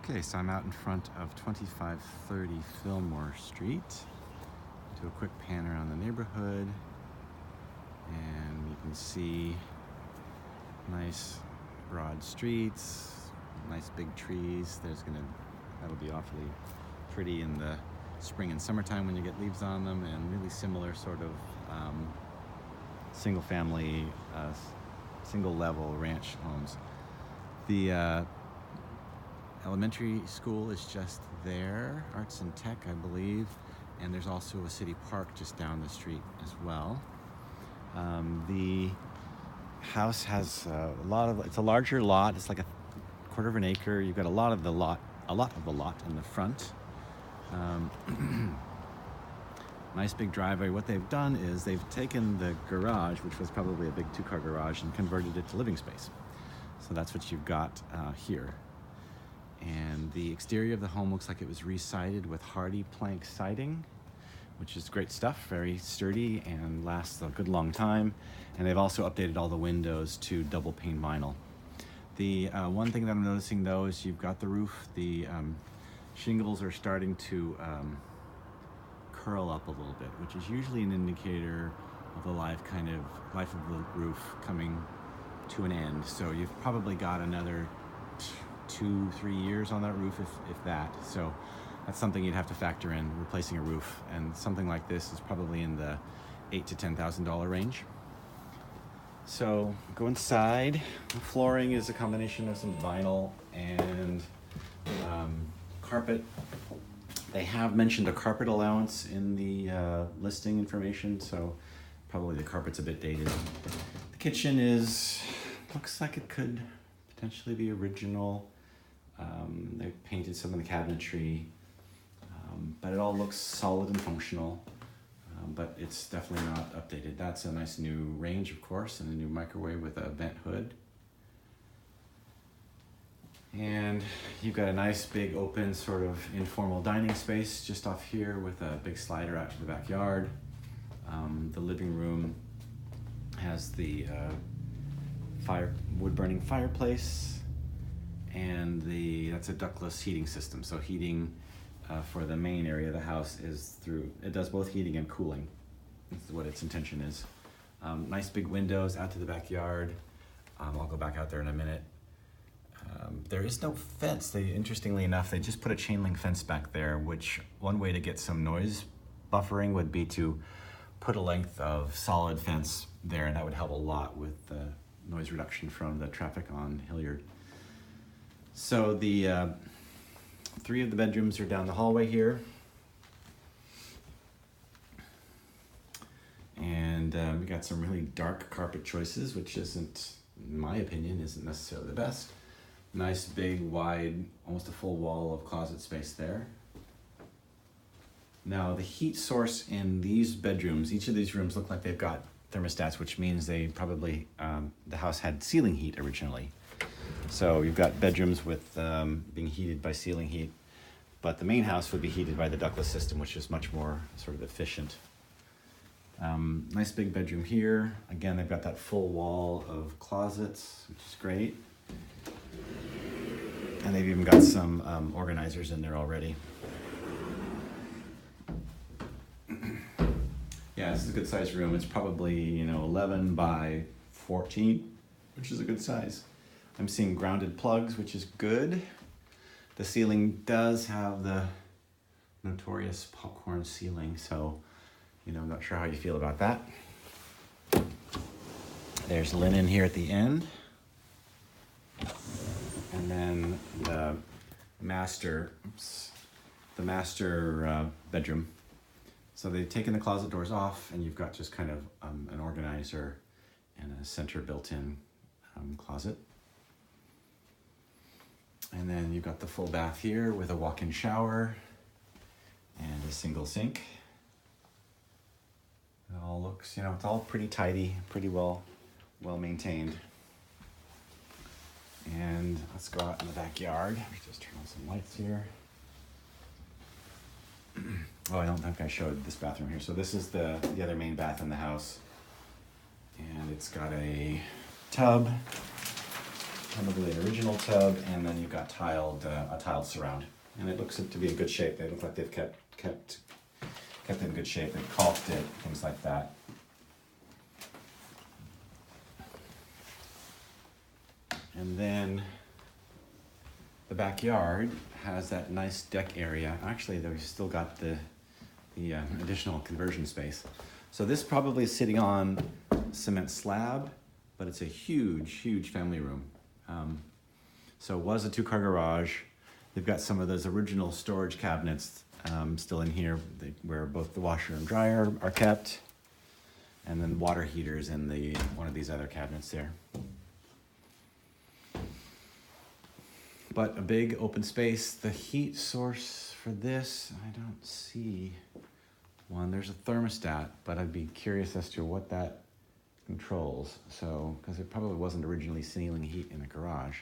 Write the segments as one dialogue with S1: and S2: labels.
S1: Okay, so I'm out in front of 2530 Fillmore Street. Do a quick pan around the neighborhood, and you can see nice broad streets, nice big trees. That'll be awfully pretty in the spring and summertime when you get leaves on them, and really similar sort of single family, single level ranch homes. The elementary school is just there, Arts and Tech, I believe, and there's also a city park just down the street as well. The house has it's a larger lot. It's like a quarter of an acre. You've got a lot of the lot in the front. Nice big driveway. What they've done is they've taken the garage, which was probably a big two-car garage, and converted it to living space. So that's what you've got here. And the exterior of the home looks like it was re-sided with hardy plank siding, which is great stuff, very sturdy and lasts a good long time. And they've also updated all the windows to double pane vinyl. The one thing that I'm noticing though is you've got the roof, the shingles are starting to curl up a little bit, which is usually an indicator of the life of the roof coming to an end. So you've probably got another 2-3 years on that roof, if that. So that's something you'd have to factor in, replacing a roof, and something like this is probably in the $8,000 to $10,000 range. So go inside. The flooring is a combination of some vinyl and carpet. They have mentioned a carpet allowance in the listing information, so probably the carpet's a bit dated. The kitchen looks like it could potentially be original. They painted some of the cabinetry, but it all looks solid and functional, but it's definitely not updated. That's a nice new range, of course, and a new microwave with a vent hood. And you've got a nice big open sort of informal dining space just off here with a big slider out to the backyard. The living room has the wood-burning fireplace, and that's a ductless heating system. So heating for the main area of the house it does both heating and cooling. That's what its intention is. Nice big windows out to the backyard. I'll go back out there in a minute. There is no fence. Interestingly enough, they just put a chain link fence back there, which one way to get some noise buffering would be to put a length of solid fence there, and that would help a lot with the noise reduction from the traffic on Hilliard. So the 3 of the bedrooms are down the hallway here. And we got some really dark carpet choices, which in my opinion, isn't necessarily the best. Nice, big, wide, almost a full wall of closet space there. Now the heat source in these bedrooms, each of these rooms look like they've got thermostats, which means they probably, the house had ceiling heat originally. So you've got bedrooms with being heated by ceiling heat, but the main house would be heated by the ductless system, which is much more sort of efficient. Nice big bedroom here. Again, they've got that full wall of closets, which is great. And they've even got some organizers in there already. Yeah, this is a good sized room. It's probably 11 by 14, which is a good size. I'm seeing grounded plugs, which is good. The ceiling does have the notorious popcorn ceiling, so I'm not sure how you feel about that. There's linen here at the end. And then the master bedroom. So they've taken the closet doors off, and you've got just kind of an organizer and a center built-in closet. And then you've got the full bath here with a walk-in shower and a single sink. It all looks, it's all pretty tidy, pretty well maintained. And let's go out in the backyard. Just turn on some lights here. Oh, I don't think I showed this bathroom here. So this is the other main bath in the house. And it's got a tub probably an original tub, and then you've got a tiled surround. And it looks to be in good shape. They look like they've kept it in good shape. They've caulked it, things like that. And then the backyard has that nice deck area. Actually, they've still got the additional conversion space. So this probably is sitting on cement slab, but it's a huge family room. So it was a 2-car garage. They've got some of those original storage cabinets still in here, where both the washer and dryer are kept, and then water heaters in one of these other cabinets there. But a big open space. The heat source for this, I don't see one. There's a thermostat, but I'd be curious as to what that controls. So, because it probably wasn't originally ceiling heat in a garage.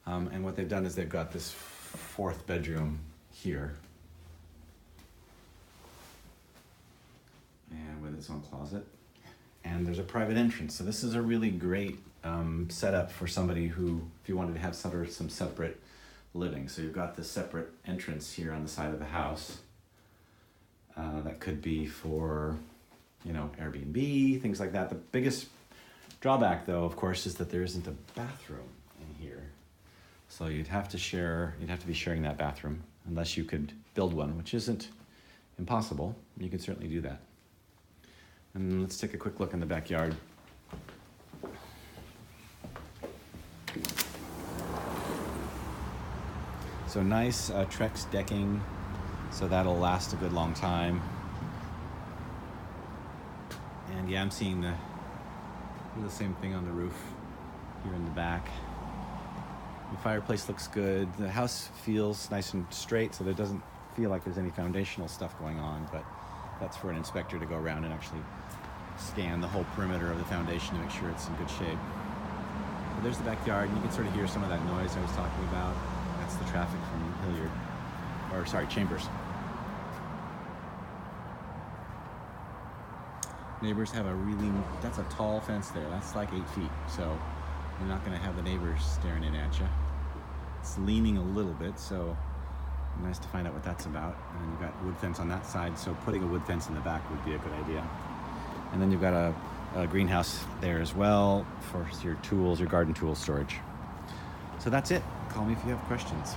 S1: And what they've done is they've got this 4th bedroom here, and with its own closet. And there's a private entrance. So this is a really great setup for somebody who, if you wanted to have some separate living. So you've got this separate entrance here on the side of the house. That could be for, Airbnb, things like that. The biggest drawback, though, of course, is that there isn't a bathroom in here. So you'd have to be sharing that bathroom, unless you could build one, which isn't impossible. You could certainly do that. And let's take a quick look in the backyard. So nice Trex decking, so that'll last a good long time. And yeah, I'm seeing the same thing on the roof here in the back. The fireplace looks good. The house feels nice and straight, so there doesn't feel like there's any foundational stuff going on, but that's for an inspector to go around and actually scan the whole perimeter of the foundation to make sure it's in good shape. So there's the backyard, and you can sort of hear some of that noise I was talking about. That's the traffic from Chambers. Neighbors have that's a tall fence there. That's like 8 feet, so you're not gonna have the neighbors staring in at you. It's leaning a little bit, so nice to find out what that's about. And you've got wood fence on that side, so putting a wood fence in the back would be a good idea. And then you've got a greenhouse there as well for your tools, your garden tool storage. So that's it. Call me if you have questions.